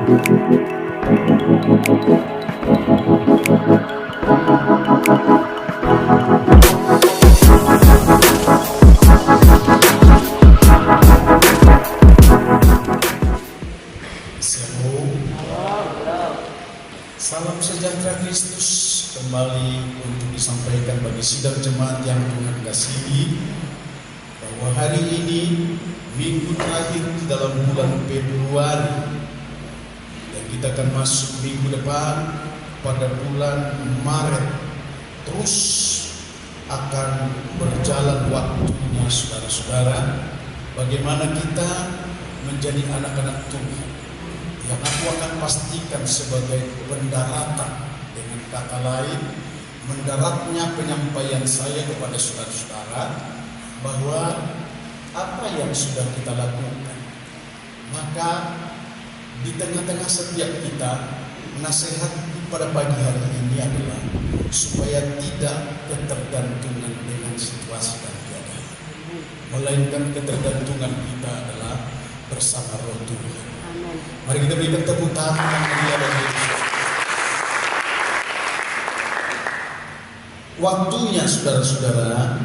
Salam sejahtera Kristus kembali untuk disampaikan bagi sidang jemaat yang Tuhan kasihi, bahwa hari ini minggu terakhir di dalam bulan Februari, dan kita akan masuk minggu depan pada bulan Maret. Terus akan berjalan waktunya, saudara-saudara, bagaimana kita menjadi anak-anak Tuhan yang aku akan pastikan sebagai pendaratan. Dengan kata lain, mendaratnya penyampaian saya kepada saudara-saudara bahwa apa yang sudah kita lakukan, maka di tengah-tengah setiap kita, nasihat pada pagi hari ini adalah supaya tidak ketergantungan dengan situasi dan keadaan, melainkan ketergantungan kita adalah bersama Roh Tuhan. Mari kita berikan tepuk tangan yang mulia bagi Yesus. Waktunya, saudara-saudara,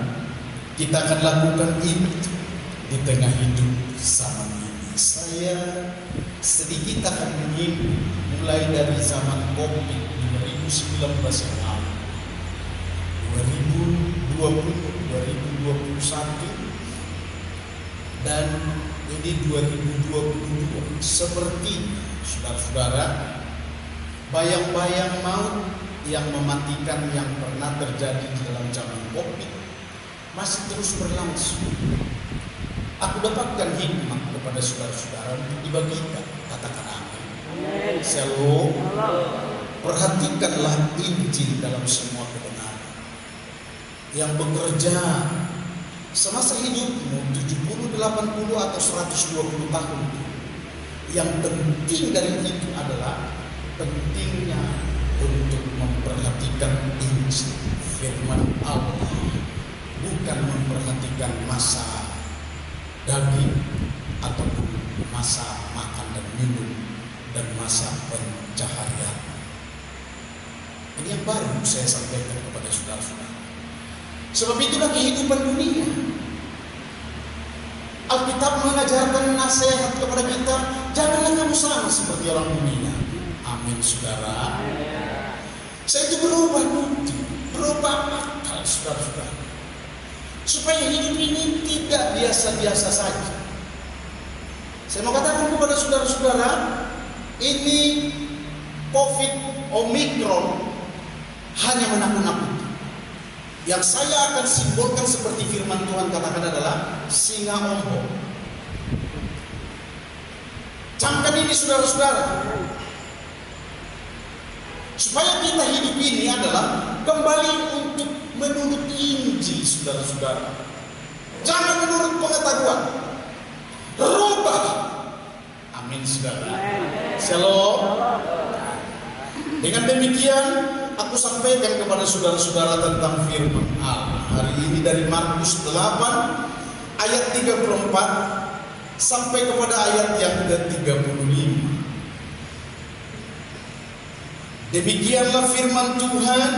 kita akan lakukan itu di tengah hidup zaman ini. Saya sedikit akan menyinggung mulai dari zaman COVID 2019 yang lalu, 2020, 2021, dan ini 2022. Seperti saudara-saudara, bayang-bayang maut yang mematikan yang pernah terjadi di dalam zaman COVID masih terus berlangsung. Aku dapatkan hikmat kepada saudara-saudara untuk dibagikan. Katakan amin. Shalom. Perhatikanlah Injil dalam semua kebenaran yang bekerja semasa hidupmu 70, 80 atau 120 tahun. Yang penting dari itu adalah pentingnya untuk memperhatikan Injil, firman Allah, bukan memperhatikan masa daging ataupun masa makan dan minum dan masa pencaharian. Ini yang baru saya sampaikan kepada saudara-saudara. Sebab itulah kehidupan dunia. Alkitab mengajarkan nasihat kepada kita, janganlah kamu sama seperti orang dunia. Amin, saudara. Saya itu berubah budi, berubah akal, saudara-saudara, supaya hidup ini tidak biasa-biasa saja. Saya mau katakan kepada saudara-saudara, ini COVID Omikron hanya menakut-nakuti. Yang saya akan simbolkan seperti firman Tuhan katakan adalah singa ombong. Camkan ini saudara-saudara, supaya kita hidup ini adalah kembali untuk menurut Injil, saudara-saudara. Jangan menurut pengetahuan. Rubah. Amin, saudara. Shalom. Dengan demikian, aku sampaikan kepada saudara-saudara tentang firman Allah hari ini dari Markus 8 ayat 34 sampai kepada ayat yang ke-35. Demikianlah firman Tuhan.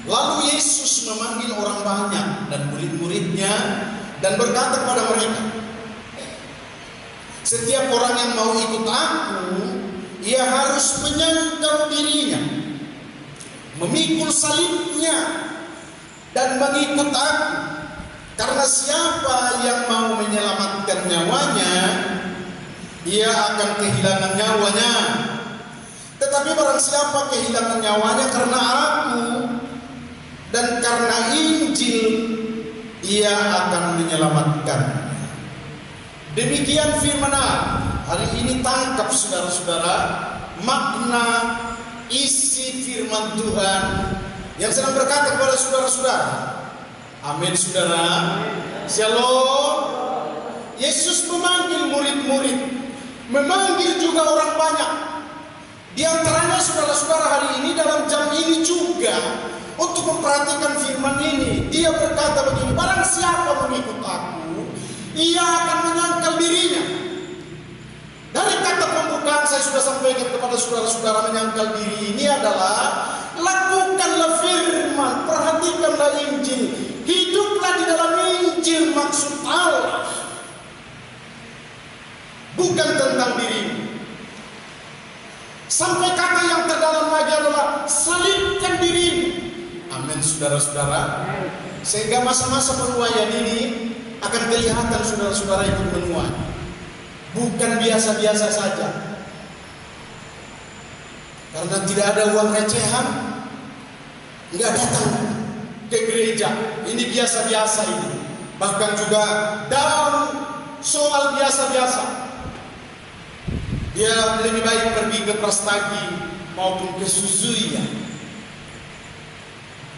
Lalu Yesus memanggil orang banyak dan murid-muridnya dan berkata kepada mereka, setiap orang yang mau ikut aku, ia harus menyangkal dirinya, memikul salibnya, dan mengikut aku. Karena siapa yang mau menyelamatkan nyawanya, ia akan kehilangan nyawanya. Tetapi barang siapa kehilangan nyawanya karena aku dan karena Injil, ia akan menyelamatkan. Demikian firman Allah. Hari ini tangkap saudara-saudara makna isi firman Tuhan yang sedang berkata kepada saudara-saudara. Amin, saudara. Shalom. Yesus memanggil murid-murid, memanggil juga orang banyak. Di antaranya saudara-saudara hari ini dalam jam ini juga untuk memperhatikan firman ini. Dia berkata begini, barang siapa mengikut aku, ia akan menyangkal dirinya. Dari kata pembukaan saya sudah sampaikan kepada saudara-saudara, menyangkal diri ini adalah lakukanlah firman, perhatikanlah Injil, hiduplah di dalam Injil maksud Allah, bukan tentang dirimu. Sampai kata yang terdalam lagi adalah salibkan dirimu. Amin, saudara-saudara. Sehingga masa-masa penuaian ini akan kelihatan saudara-saudara itu menuai, bukan biasa-biasa saja. Karena tidak ada uang recehan, nggak datang ke gereja. Ini biasa-biasa ini. Bahkan juga dalam soal biasa-biasa, dia lebih baik pergi ke Prastagi maupun ke Suzuya,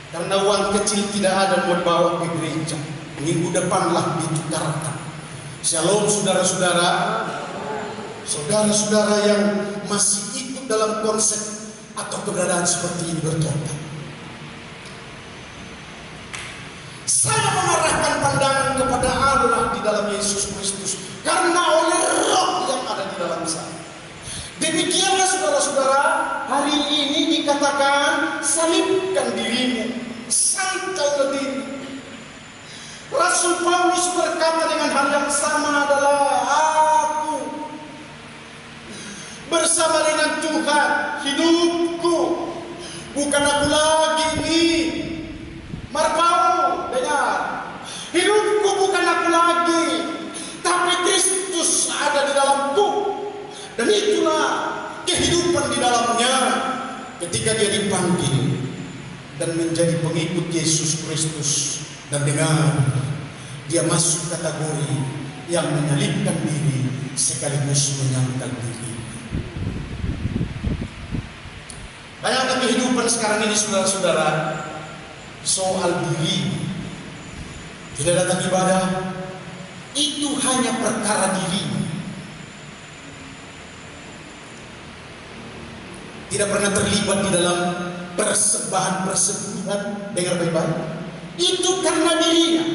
karena uang kecil tidak ada mau bawa ke gereja. Minggu depanlah ditukarkan. Shalom saudara-saudara, saudara-saudara yang masih ikut dalam konsep atau keberadaan seperti ini bertobat. Saya mengarahkan pandangan kepada Allah di dalam Yesus Kristus, karena oleh Roh yang ada di dalam saya. Demikianlah saudara-saudara, hari ini dikatakan salibkan dirimu, sangkallah diri. Rasul Paulus berkata dengan hal yang sama adalah aku bersama dengan Tuhan hidupku, bukan aku lagi ini. Marpau, dengar, hidupku bukan aku lagi, tapi Kristus ada di dalamku. Dan itulah kehidupan di dalamnya ketika dia dipanggil dan menjadi pengikut Yesus Kristus. Dan dengar, dia masuk kategori yang menyalibkan diri sekaligus menyangkal diri. Bayangkan kehidupan sekarang ini saudara-saudara, soal diri. Tidak datang ibadah, itu hanya perkara diri. Tidak pernah terlibat di dalam persembahan-persembahan. Dengar baik-baik, itu karena dirinya.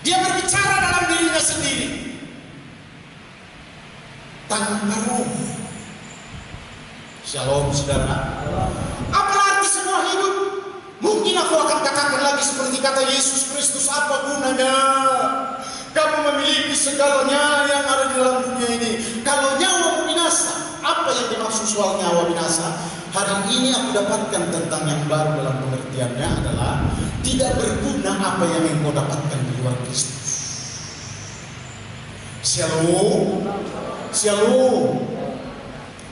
Dia berbicara dalam dirinya sendiri tanpa roh. Shalom saudara. Apa arti semua hidup? Mungkin aku akan katakan lagi seperti kata Yesus Kristus, apa gunanya kamu memiliki segalanya yang ada di dalam dunia ini kalau nyawa binasa? Apa yang dimaksud soal nyawa binasa? Hari ini aku dapatkan tentang yang baru dalam pengertiannya adalah tidak berguna apa yang engkau dapatkan di luar Kristus. Shalom, shalom.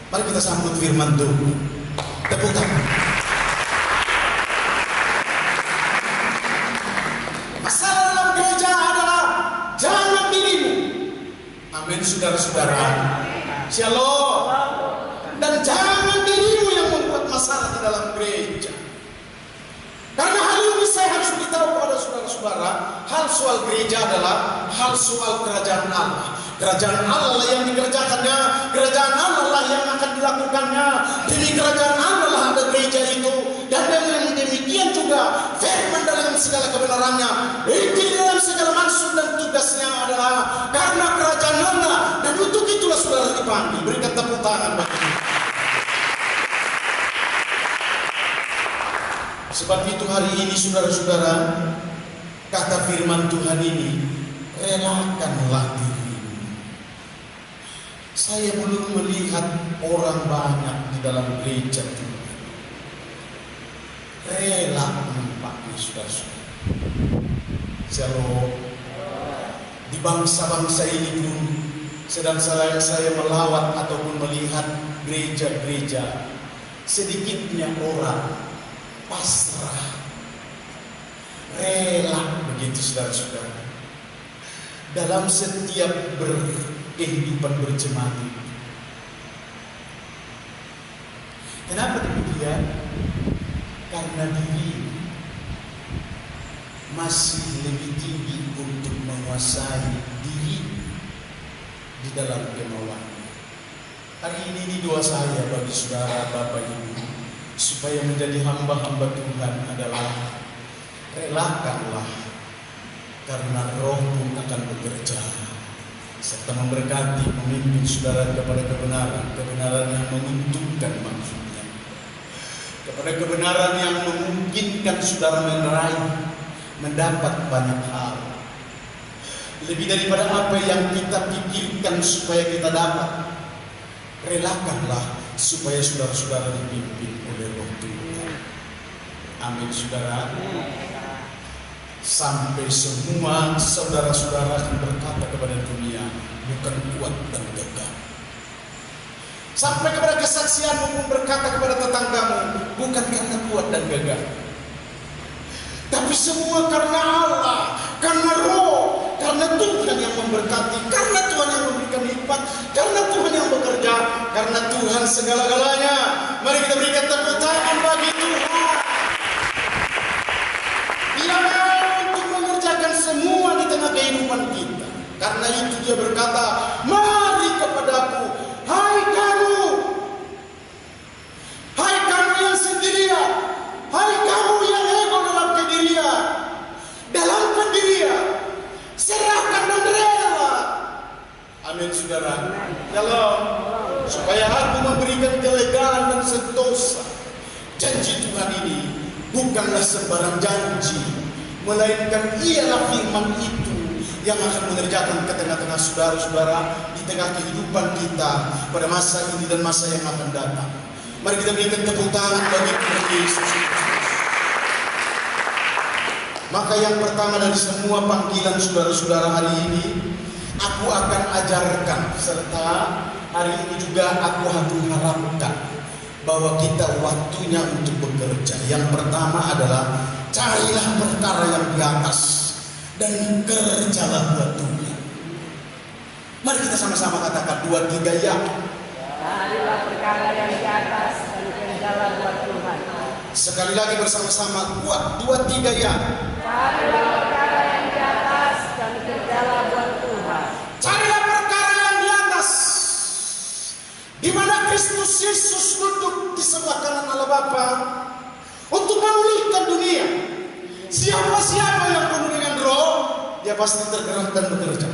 Mari kita sambut firman Tuhan. Tepuk tangan. Masalah dalam gereja adalah jangan dirimu. Amin saudara-saudara. Shalom. Dan jangan dirimu yang membuat masalah di dalam gereja. Karena hal ini saya harus beritahu kepada saudara-saudara, hal soal gereja adalah hal soal kerajaan Allah. Kerajaan Allah yang dikerjakannya, kerajaan Allah lah yang akan dilakukannya. Demi kerajaan Allah lah ada gereja itu. Dan dengan demikian juga firman dalam segala kebenarannya, Injil dalam segala maksud dan tugasnya adalah karena kerajaan Allah. Dan untuk itulah saudara dipanggil. Berikan tepuk tangan bagi. Sebab itu hari ini saudara-saudara, kata firman Tuhan ini, relakanlah dirimu. Saya belum melihat orang banyak di dalam gereja Tuhan rela menempatkan saudara-saudara. Shalom. Di bangsa-bangsa ini pun sedang saya melawat ataupun melihat gereja-gereja, sedikitnya orang pasrah, rela, begitu saudara-saudara, dalam setiap kehidupan berjemaat. Kenapa demikian? Karena diri masih lebih tinggi untuk menguasai diri di dalam kemauan. Hari ini doa saya bagi saudara, Bapak, Ibu, supaya menjadi hamba-hamba Tuhan adalah relakanlah, karena Roh pun akan bekerja. serta memberkati memimpin saudara kepada kebenaran yang menguntungkan maksudnya, kepada kebenaran yang memungkinkan saudara mendapat banyak hal, lebih daripada apa yang kita pikirkan supaya kita dapat. Relakanlah supaya saudara-saudara dipimpin oleh Roh Tuhan. Amin saudara. Sampai semua saudara-saudara akan berkata kepada dunia, bukan kuat dan gagah. Sampai kepada kesaksianmu pun berkata kepada tetanggamu, bukan karena kuat dan gagah, tapi semua karena Allah, karena Roh, karena Tuhan yang memberkati, karena Tuhan yang memberikan hikmat, karena Tuhan yang bekerja, karena Tuhan segala-galanya. Mari kita berikan tepuk tangan bagi Tuhan. Dia mau untuk mengerjakan semua di tengah kehidupan kita. Karena itu dia berkata, mari kepadaku, hai kamu yang sendirian, hai kamu yang ego dalam kedirian, dalam pendirian, serahkan dan rela. Amin saudara. Shalom. Supaya aku memberikan kelegaan dan sentosa. Janji Tuhan ini bukanlah sembarang janji, melainkan ialah firman itu yang akan mengerjakan ke tengah-tengah saudara-saudara, di tengah kehidupan kita pada masa ini dan masa yang akan datang. Mari kita berikan tepuk tangan bagi Tuhan Yesus. Maka yang pertama dari semua panggilan saudara-saudara hari ini, aku akan ajarkan, serta hari ini juga aku harapkan bahwa kita waktunya untuk bekerja. Yang pertama adalah carilah perkara yang di atas dan kerjalah buat Tuhan. Mari kita sama-sama katakan 2, 3 ya. Carilah perkara yang di atas dan kerjalah buat Tuhan. Sekali lagi bersama-sama kuat 2, 3 ya. Carilah perkara yang di atas dan kerjalah buat Tuhan. Carilah perkara yang di atas, di mana Kristus Yesus duduk di sebelah kanan Allah Bapa untuk memulihkan dunia. Siapa-siapa yang penuh dengan Roh, dia pasti tergerak dan bekerja.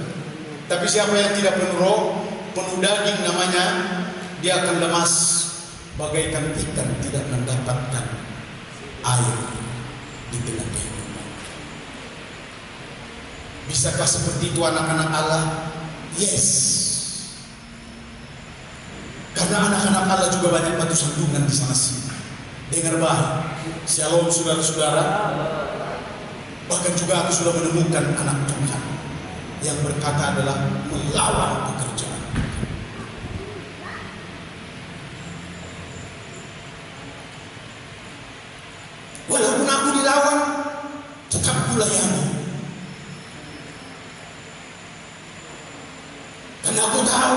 Tapi siapa yang tidak penuh Roh, penuh daging namanya, dia akan lemas bagaikan ikan tidak mendapatkan air di tengah kehidupan. Bisakah seperti itu anak-anak Allah? Yes. Karena anak-anak Allah juga banyak batu sandungan di sana sini. Dengar baik. Shalom saudara-saudara. Bahkan juga aku sudah menemukan anak Tuhan yang berkata adalah melawan pekerjaan. Walaupun aku dilawan, tetap kulayani. Karena aku tahu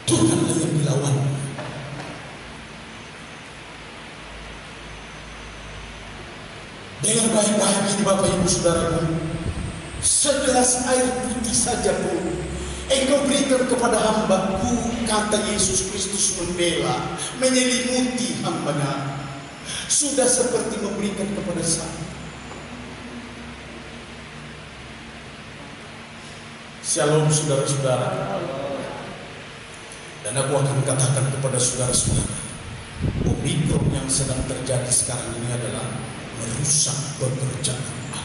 Tuhanlah yang dilawan. Dengar baik-baik ini Bapak Ibu Saudaraku. Segelas air putih saja pun engkau berikan kepada hambaku, kata Yesus Kristus membela, menyelimuti hambanya, sudah seperti memberikan kepada saya. Shalom saudara-saudara. Dan aku akan katakan kepada saudara-saudara, Omikron yang sedang terjadi sekarang ini adalah merusak pekerjaan Allah.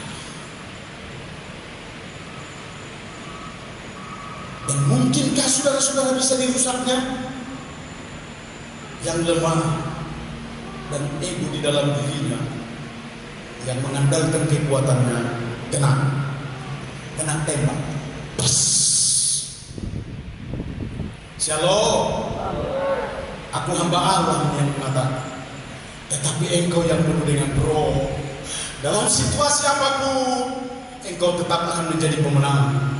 Dan mungkinkah saudara-saudara bisa dirusaknya? Yang lemah dan ego di dalam dirinya, yang mengandalkan kekuatannya, kena tembak. Shalom. Aku hamba Allah yang mengatakan. Tetapi engkau yang penuh dengan Roh, dalam situasi apapun, engkau tetap akan menjadi pemenang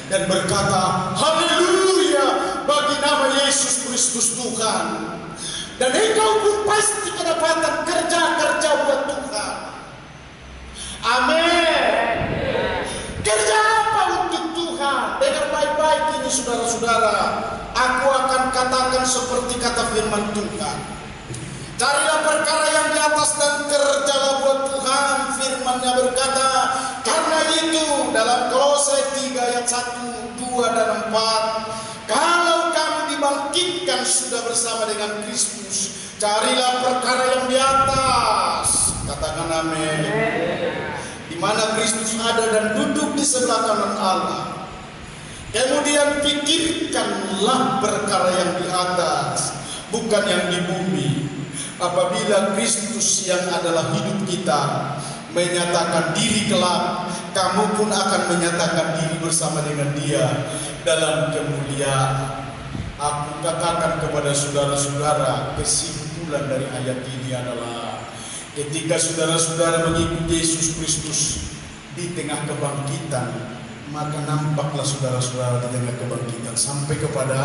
dan berkata, haleluya bagi nama Yesus Kristus Tuhan. Dan engkau pun pasti kedapatan kerja-kerja buat Tuhan. Amin. Kerja apa untuk Tuhan? Dengar baik-baik ini saudara-saudara. Aku akan katakan seperti kata firman Tuhan. Carilah perkara yang di atas kertas dan kerjalah buat Tuhan. Firman-Nya berkata, karena itu dalam Kolose 3 ayat 1, 2 dan 4, kalau kamu dibangkitkan sudah bersama dengan Kristus, carilah perkara yang di atas. Katakan amin. Di mana Kristus ada dan duduk di sebelah kanan Allah. Kemudian pikirkanlah perkara yang di atas, bukan yang di bumi. Apabila Kristus yang adalah hidup kita menyatakan diri kelak, kamu pun akan menyatakan diri bersama dengan Dia dalam kemuliaan. Aku katakan kepada saudara-saudara, kesimpulan dari ayat ini adalah ketika saudara-saudara mengikuti Yesus Kristus di tengah kebangkitan, maka nampaklah saudara-saudara di tengah kebangkitan sampai kepada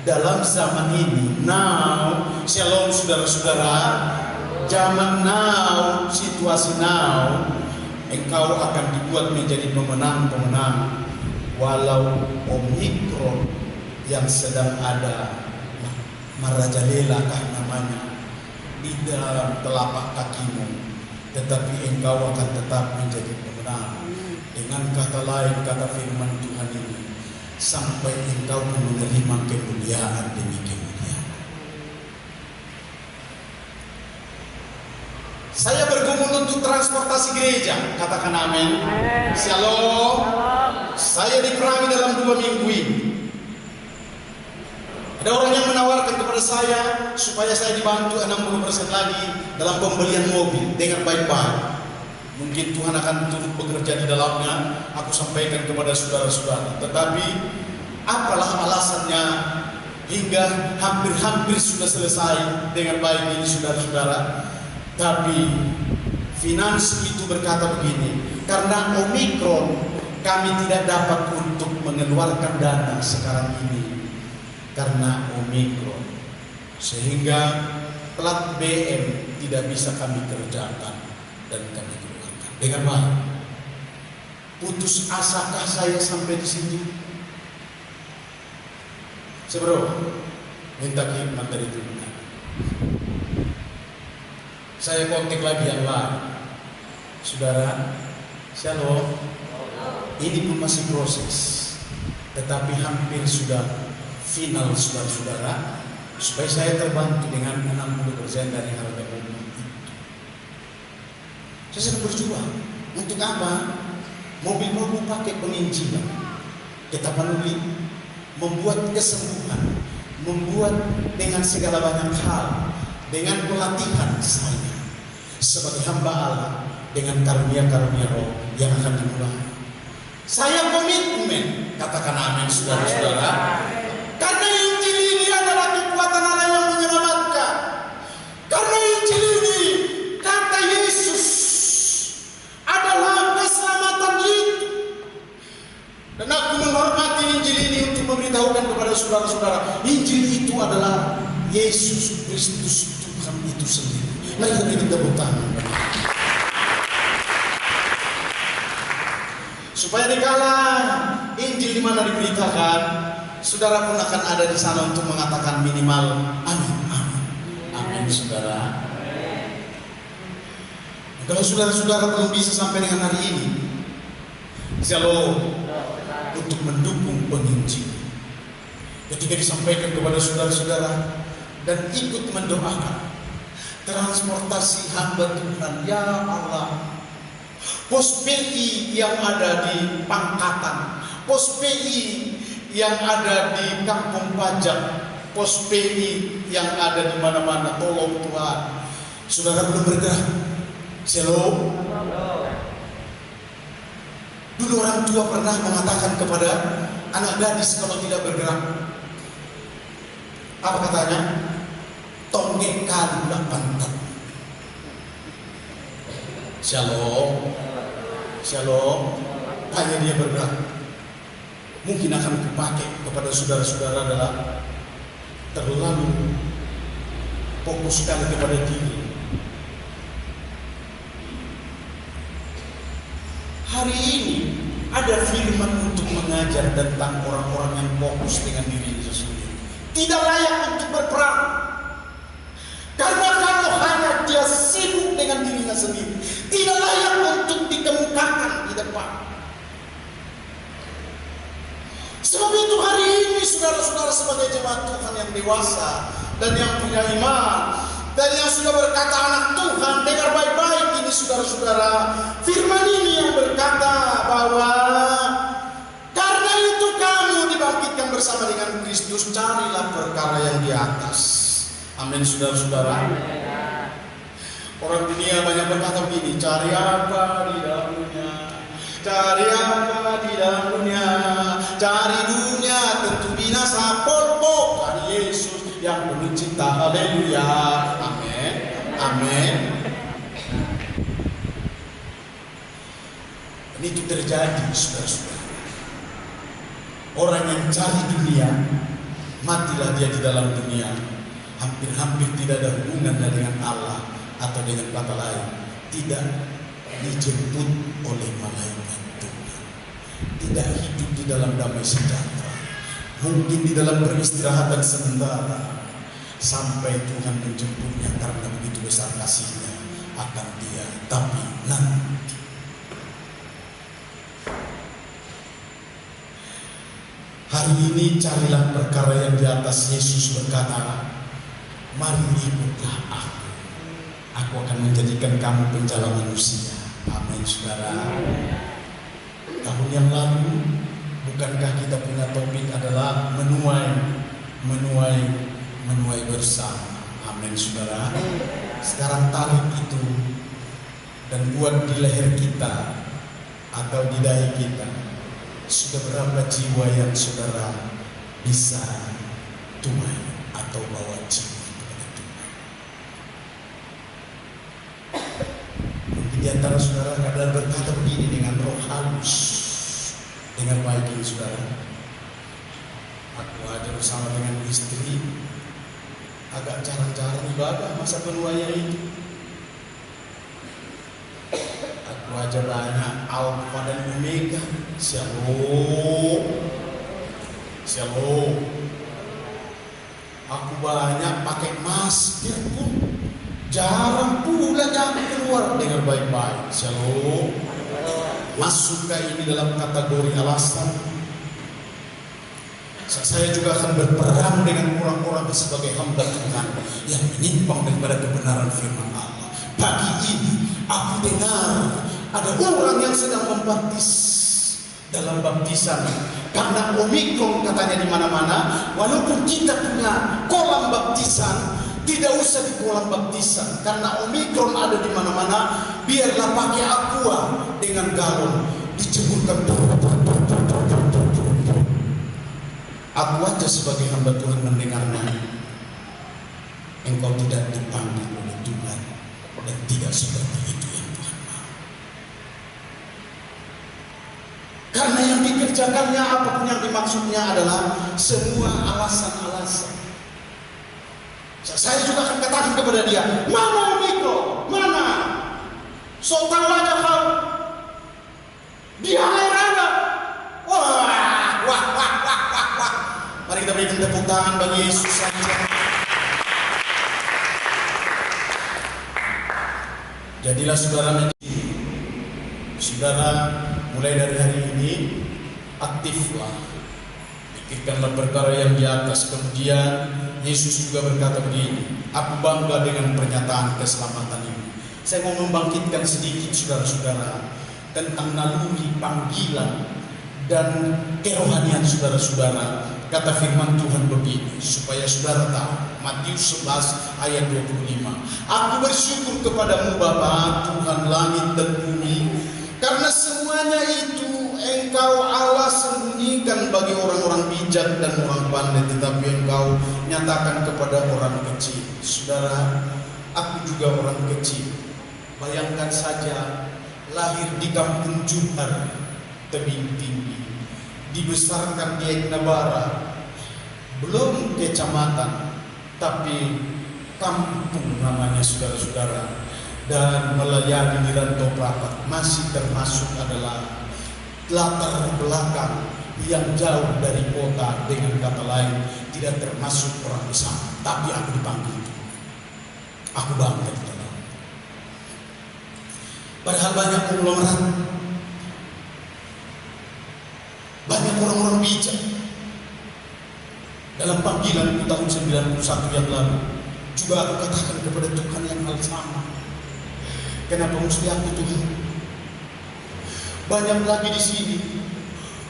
dalam zaman ini. Now, shalom saudara-saudara, zaman now, situasi now, engkau akan dibuat menjadi pemenang-pemenang. Walau Omikron yang sedang ada, merajalelakah namanya, di dalam telapak kakimu, tetapi engkau akan tetap menjadi pemenang. Dengan kata lain, kata firman Tuhan ini, sampai engkau menerima kemuliaan demi kemuliaan. Saya bergumul untuk transportasi gereja, katakan amin. Shalom. Saya diperangi dalam 2 minggu ini. Ada orang yang menawarkan kepada saya supaya saya dibantu 60% lagi dalam pembelian mobil. Dengar baik-baik. Mungkin Tuhan akan turut bekerja di dalamnya. Aku sampaikan kepada saudara-saudara. Tetapi apalah alasannya hingga hampir-hampir sudah selesai. Dengar baik ini saudara-saudara. Tapi finansi itu berkata begini, karena Omikron kami tidak dapat untuk mengeluarkan dana sekarang ini. Karena Omikron, sehingga plat BM tidak bisa kami kerjakan dan kami keluarkan. Dengar baik, putus asakah saya sampai di situ? Seberapa? Minta khidmat dari Tuhan. Saya kontak lagi yang lain. Saudara, shalom. Ini pun masih proses, tetapi hampir sudah final saudara-saudara, supaya saya terbantu dengan 60% dari harga mobil itu. Saya sedang berjuang. Untuk apa? Mobil-mobil pakai penginjilan, kita penuhi, membuat kesembuhan, membuat dengan segala banyak hal, dengan pelatihan saya sebagai hamba Allah, dengan karunia-karunia roh yang akan dimulai. Saya komitmen, katakan amin saudara-saudara. Karena Injil ini adalah kekuatan Allah yang menyelamatkan. Karena Injil ini, kata Yesus, adalah keselamatan itu. Dan aku menghormati Injil ini untuk memberitahukan kepada saudara-saudara, Injil itu adalah Yesus Kristus, Tuhan itu sendiri. Mari kita beri tepuk tangan. Supaya dikala Injil di mana diberitakan, saudara pun akan ada di sana untuk mengatakan minimal amin, amin, amin, saudara. Kalau saudara-saudara belum bisa sampai dengan hari ini, shalom, untuk mendukung penginjil, ketika disampaikan kepada saudara-saudara dan ikut mendoakan transportasi hamba Tuhan, ya Allah, pos PI yang ada di Pangkatan, pos PI yang ada di Kampung Pajak, pos PI yang ada di mana-mana, tolong Tuhan. Saudara belum bergerak, shalom. Dulu orang tua pernah mengatakan kepada anak gadis kalau tidak bergerak, apa katanya? Tonggek kalulah pantat. Shalom, shalom. Hanya dia bergerak, mungkin akan dipakai kepada saudara-saudara adalah terlalu fokus sekali kepada diri. Hari ini ada firman untuk mengajar tentang orang-orang yang fokus dengan diri sendiri, tidak layak untuk berperang. Karena kalau hanya dia sibuk sendiri, tidak layak untuk dikemukakan di depan. Sebab itu hari ini saudara-saudara sebagai jemaat Tuhan yang dewasa dan yang punya iman dan yang sudah berkata anak Tuhan, dengar baik-baik ini saudara-saudara. Firman ini yang berkata bahwa karena itu kamu dibangkitkan bersama dengan Kristus, carilah perkara yang di atas. Amin saudara-saudara. Orang dunia banyak berkata begini, cari apa di dalam dunia? Cari apa di dalam dunia? Cari dunia tentu binasa. Pokok cari Yesus yang penuh cinta. Haleluya. Amin. Amin. Ini itu terjadi saudara-saudara. Orang yang cari dunia, matilah dia di dalam dunia. Hampir-hampir tidak ada hubungannya dengan Allah, atau dengan kata lain, tidak dijemput oleh malaikat Tuhan. Tidak hidup di dalam damai sejahtera. Mungkin di dalam peristirahatan sementara, sampai Tuhan menjemputnya karena begitu besar kasihnya akan dia. Tapi nanti hari ini carilah perkara yang di atas. Yesus berkata, mari ikutlah aku. Aku akan menjadikan kamu penjala manusia. Amin saudara. Tahun yang lalu, bukankah kita punya topik adalah menuai bersama. Amin saudara. Sekarang tarik itu dan buat di leher kita atau di dahi kita. Sudah berapa jiwa yang saudara bisa tuai atau bawa jiwa kepada Tuhan? Mungkin di antara saudara kadang berkata begini dengan roh halus. Dengan baik ini saudara, aku aja bersama dengan istri agak jarang-jarang ibadah masa penuaian itu. Aku aja banyak alfa dan omega. Shalom. Aku banyak pakai masker pun jarang pula jangan keluar. Dengar baik-baik. Shalom. Masukkah ini dalam kategori alasan? Saya juga akan berperang dengan orang-orang sebagai hamba Tuhan yang menyimpang daripada kebenaran firman Allah. Pagi ini aku dengar ada orang yang sedang membaptis dalam baptisan karena Omikron katanya di mana-mana. Walaupun kita punya kolam baptisan, tidak usah di kolam baptisan karena Omikron ada di mana-mana. Biarlah pakai aqua dengan galon diceburkan. Aku aja sebagai hamba Tuhan mendengarnya. Engkau tidak dipanggil oleh Tuhan dan tidak seperti itu yang Tuhan mau. Karena yang dikerjakannya apapun yang dimaksudnya adalah semua alasan-alasan. Saya juga akan katakan kepada dia, mana Omikron? Mana? So tahu aja kau. Dia ada. Wah. Mari kita berikan tepuk tangan bagi Yesus saja. Jadilah saudara menjadi saudara mulai dari hari ini aktiflah. Pikirkanlah perkara yang di atas. Kemudian Yesus juga berkata begini, aku bangga dengan pernyataan keselamatan ini. Saya mau membangkitkan sedikit saudara-saudara tentang naluri panggilan dan kerohanian saudara-saudara. Kata firman Tuhan begini, supaya saudara tahu. Matius 11 ayat 25. Aku bersyukur kepadamu Bapa, Tuhan langit dan bumi, karena semuanya itu Engkau Allah sembunyikan bagi orang-orang bijak dan orang pandai, tetapi Engkau nyatakan kepada orang kecil. Saudara, aku juga orang kecil. Bayangkan saja, lahir di kampung Juhar, tebing tinggi, dibesarkan di Eknabara, belum kecamatan, tapi kampung namanya saudara-saudara, dan melayani di Rantau Prapat masih termasuk adalah latar belakang yang jauh dari kota. Dengan kata lain, tidak termasuk orang besar, tapi aku dipanggil. Aku bangga di dalam. Padahal banyak konglomerat, banyak orang-orang bijak. Dalam panggilan tahun 91 yang lalu juga aku katakan kepada Tuhan yang hal sama. Kenapa mesti aku Tuhan? Banyak lagi di sini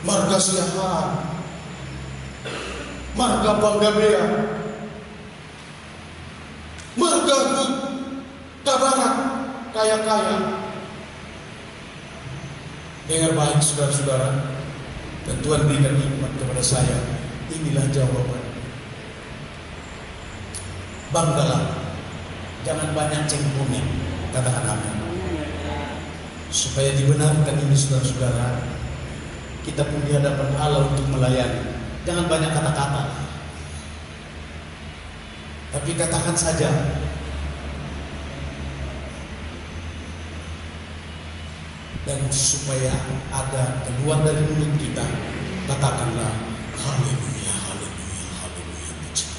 marga Siahaan, marga Panggabea, marga Kabarak, kaya-kaya. Dengar baik saudara-saudara, dan Tuhan berikan hikmat kepada saya. Inilah jawaban. Banggalah, jangan banyak cengkungnya. Katakan amin. Supaya dibenarkan ini saudara-saudara, kita pun di hadapan Allah untuk melayani. Jangan banyak kata-kata, tapi katakan saja. Dan supaya ada keluar dari mulut kita, katakanlah haleluya, haleluya, haleluya.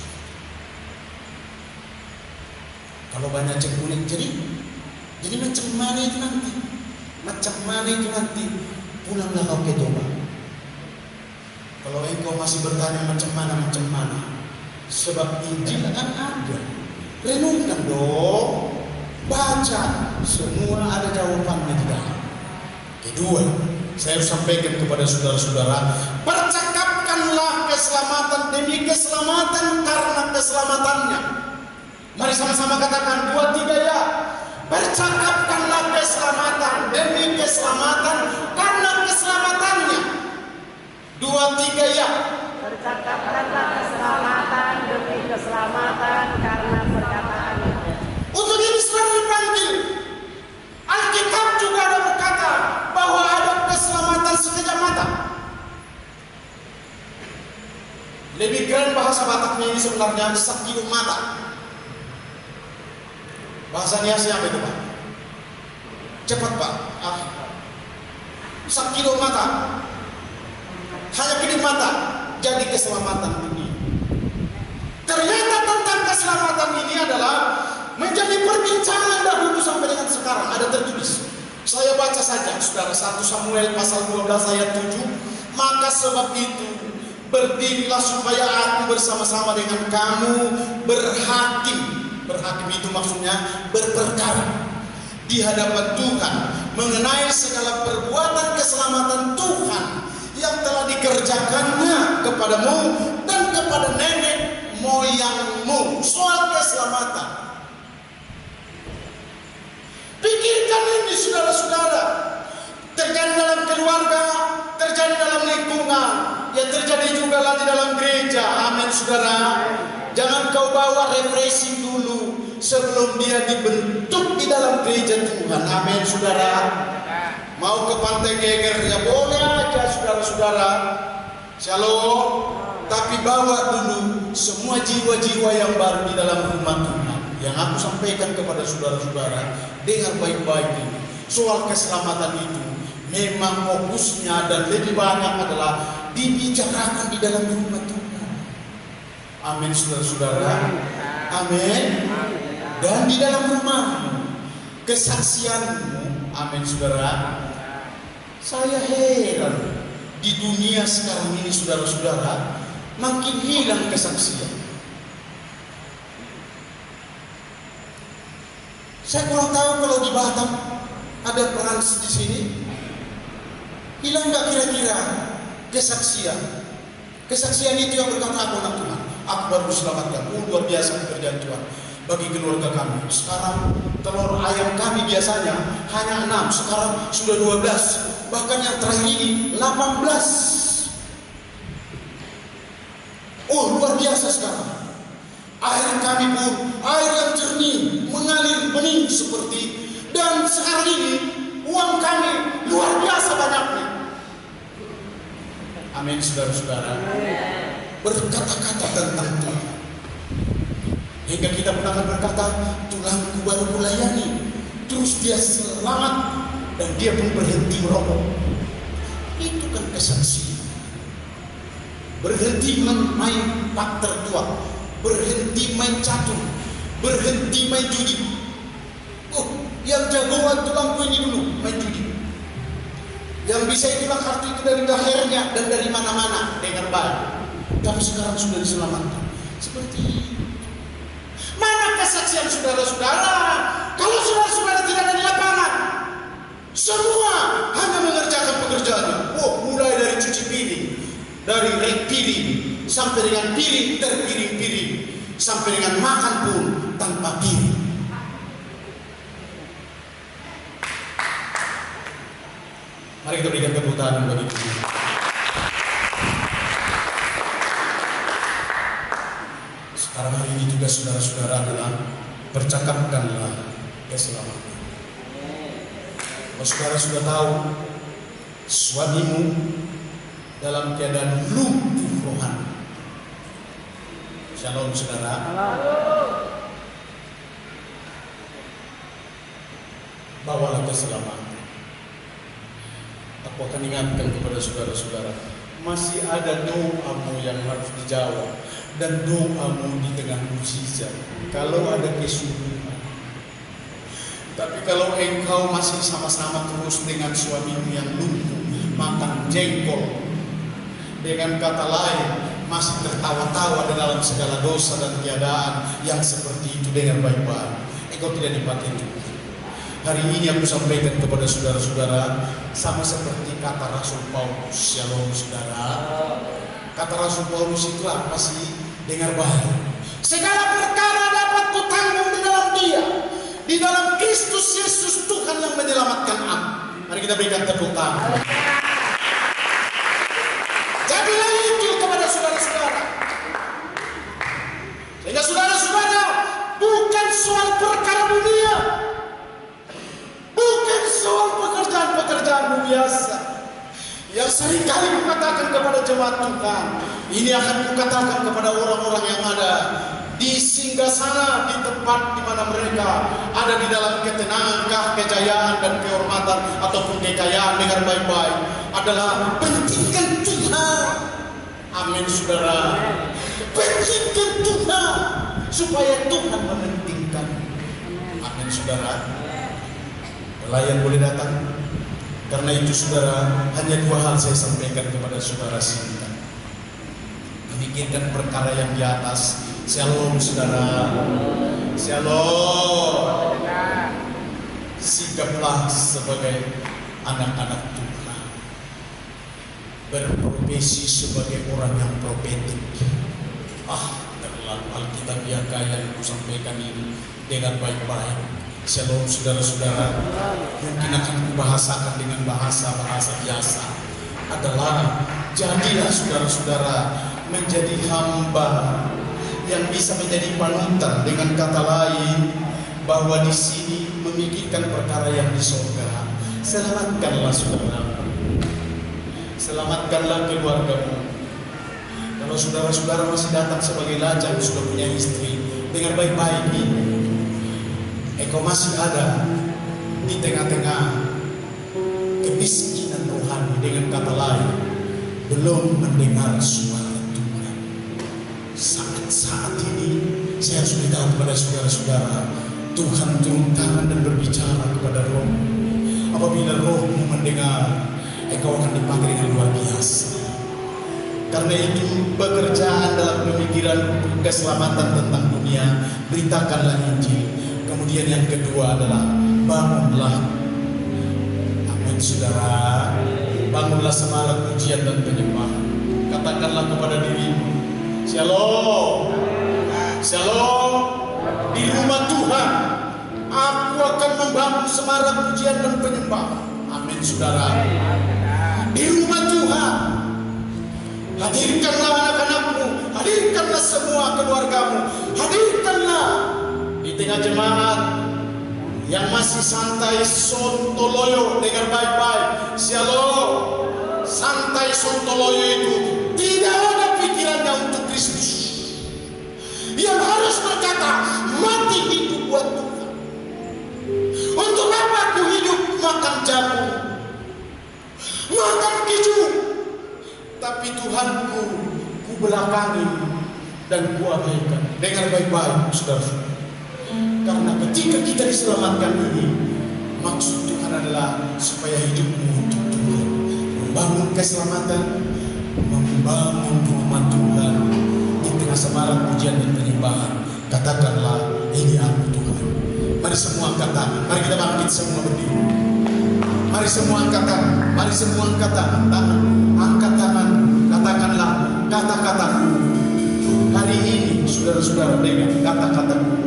Kalau banyak cengkuning, jadi macam mana itu nanti? Macam mana itu nanti? Pulanglah kau ke toba. Kalau engkau masih bertanya macam mana, sebab Injil kan ada. Renungkan dong, baca, semua ada jawabannya di dalam. Kedua, saya sampaikan kepada saudara-saudara, percakapkanlah keselamatan demi keselamatan karena keselamatannya. Mari sama-sama katakan 2, 3 ya. Percakapkanlah keselamatan demi keselamatan karena keselamatannya. 2, 3 ya. Percakapkanlah keselamatan demi keselamatan karena perkataannya. Untuk ini selalu dipanggil. Alkitab juga ada berkata bahwa ada keselamatan sekejap mata. Lebih keren bahasa Bataknya ini sebenarnya sekilung mata. Bahasanya siapa itu Pak? Cepat Pak. Sekilung mata. Hanya kedip mata. Jadi keselamatan ini. Ternyata tentang keselamatan ini adalah menjadi perbincangan dahulu sampai dengan sekarang. Ada tertulis. Saya baca saja saudara, 1 Samuel pasal 12 ayat 7. Maka sebab itu berdirilah supaya aku bersama-sama dengan kamu berhakim. Berhakim itu maksudnya berperkara di hadapan Tuhan mengenai segala perbuatan keselamatan Tuhan yang telah dikerjakannya kepadamu dan kepada nenek moyangmu. Soal keselamatan, pikirkan ini saudara-saudara. Terjadi dalam keluarga, terjadi dalam lingkungan, ya terjadi juga di dalam gereja. Amin saudara. Jangan kau bawa refreshing dulu sebelum dia dibentuk di dalam gereja Tuhan. Amin saudara. Mau ke Pantai Geger ya boleh aja saudara-saudara. Shalom. Tapi bawa dulu semua jiwa-jiwa yang baru di dalam rumah Tuhan. Yang aku sampaikan kepada saudara-saudara, dengar baik-baik ini. Soal keselamatan itu memang fokusnya dan lebih banyak adalah dibicarakan di dalam rumah Tuhan. Amin saudara-saudara. Amin. Dan di dalam rumahmu, kesaksianmu. Amin saudara. Saya heran di dunia sekarang ini saudara-saudara, makin hilang kesaksian. Saya kurang tahu kalau di Batam ada peran di sini. Hilang nggak kira-kira kesaksian? Kesaksian itu yang berkata aku anak Tuhan, aku baru diselamatkan. Luar biasa pekerjaan Tuhan bagi keluarga kami. Sekarang telur ayam kami biasanya hanya 6, sekarang sudah 12. Bahkan yang terakhir ini 18. Oh luar biasa sekarang. Air kami pun air yang jernih mengalir bening seperti. Dan sekarang ini uang kami luar biasa banyaknya. Amin saudara-saudara. Berkata-kata tentang Tuhan. Hingga kita pun akan berkata, tulangku baru melayani. Terus dia selamat dan dia pun berhenti merokok. Itu kan kesaksian. Berhenti main pak tertua, berhenti main catur, berhenti main judi. Oh, Yang jagoan tulangku ini dulu main judi. Yang bisa hilang kartu itu dari lehernya dan dari mana-mana dengan baik. Tapi sekarang sudah diselamatkan. Seperti itu. Mana kesaksian saudara-saudara? Kalau saudara-saudara tidak ada di lapangan, semua hanya mengerjakan pekerjaannya. Oh, mulai dari cuci piring, dari rek piring, sampai dengan piring terpiring-piring, sampai dengan makan pun tanpa piring. Mari kita berikan tepuk tangan bagi Tuhan. Sekarang hari ini juga saudara-saudara adalah percakapkanlah keselamatan. Kalau saudara sudah tahu suamimu dalam keadaan lumpuh rohani. Shalom saudara. Bawalah keselamatan. Aku akan ingatkan kepada saudara-saudara, masih ada doamu yang harus dijawab, dan doamu di tengah mukjizat. Kalau ada kesulitan, tapi kalau engkau masih sama-sama terus dengan suamimu yang lumpuh, makan jengkol, dengan kata lain masih tertawa-tawa dalam segala dosa dan keadaan yang seperti itu dengan baik-baik, engkau tidak dipakai Tuhan. Hari ini aku sampaikan kepada saudara-saudara sama seperti kata Rasul Paulus. Shalom saudara. Kata Rasul Paulus itu apa sih? Dengar baik. Segala perkara dapat kutanggung di dalam Dia, di dalam Kristus Yesus Tuhan yang menyelamatkan aku. Mari kita berikan tepuk tangan. Jadilah itu kepada saudara-saudara. Sehingga saudara-saudara bukan soal perkara dunia, bukan soal pekerjaan-pekerjaanmu biasa yang seringkali kukatakan kepada jemaat Tuhan. Ini akan kukatakan kepada orang-orang yang ada di singgasana, di tempat di mana mereka ada di dalam ketenangan, kejayaan dan kehormatan ataupun kekayaan dengan baik-baik, adalah pentingkan Tuhan. Amin saudara. Pentingkan Tuhan supaya Tuhan mementingkan. Amin saudara. Pelayan boleh datang. Karena itu saudara, hanya dua hal saya sampaikan kepada saudara singkat. Memikirkan perkara yang di atas. Shalom saudara. Shalom. Sikaplah sebagai anak-anak Tuhan, berprofesi sebagai orang yang profetik. Terlalu alkitabiah yang aku sampaikan ini dengan baik-baik. Shalom saudara-saudara. Mungkin akan kubahasakan dengan bahasa-bahasa biasa. Adalah jadilah saudara-saudara menjadi hamba yang bisa menjadi panutan. Dengan kata lain, bahwa di sini memikirkan perkara yang di surga. Selamatkanlah saudara, selamatkanlah keluargamu. Kalau saudara-saudara masih datang sebagai lajang, sudah punya istri, dengan baik-baik ini, engkau masih ada di tengah-tengah kemiskinan rohani. Dengan kata lain, belum mendengar suara Tuhan. Saat ini saya harus beritahu kepada saudara-saudara, Tuhan turun tangan dan berbicara kepada roh. Apabila rohmu mendengar, engkau akan dipakai dengan luar biasa. Karena itu pekerjaan dalam pemikiran keselamatan tentang dunia, beritakanlah Injil. Kemudian yang kedua adalah bangunlah. Amin saudara. Bangunlah semalam pujian dan penyembahan. Katakanlah kepada dirimu, Shalom. Shalom. Di rumah Tuhan aku akan membangun semarak pujian dan penyembahan. Amin saudara. Di rumah Tuhan hadirkanlah anak-anakmu, hadirkanlah semua keluargamu, hadirkanlah di tengah jemaat yang masih santai sontoloyo. Dengar baik-baik. Shalom. Santai sontoloyo itu tidak ada pikirannya untuk Kristus, yang harus berkata mati hidup buat Tuhan. Untuk apa aku hidup makan jamu, makan keju, tapi Tuhanku ku belakangi dan ku abaikan. Dengar baik-baik saudara. Karena ketika kita diselamatkan ini, Maksud Tuhan adalah supaya hidupmu untuk Tuhan, membangun keselamatan, membangun rumah Tuhan di tengah semarak pujian dan penyembahan. Katakanlah, ini aku Tuhan. Mari semua angkat tangan, mari kita bangkit semua berdiri. Mari semua angkat tangan, mari semua angkat tangan, angkat tangan, katakanlah kata-kataku. Hari ini saudara-saudara dengar kata-kataku.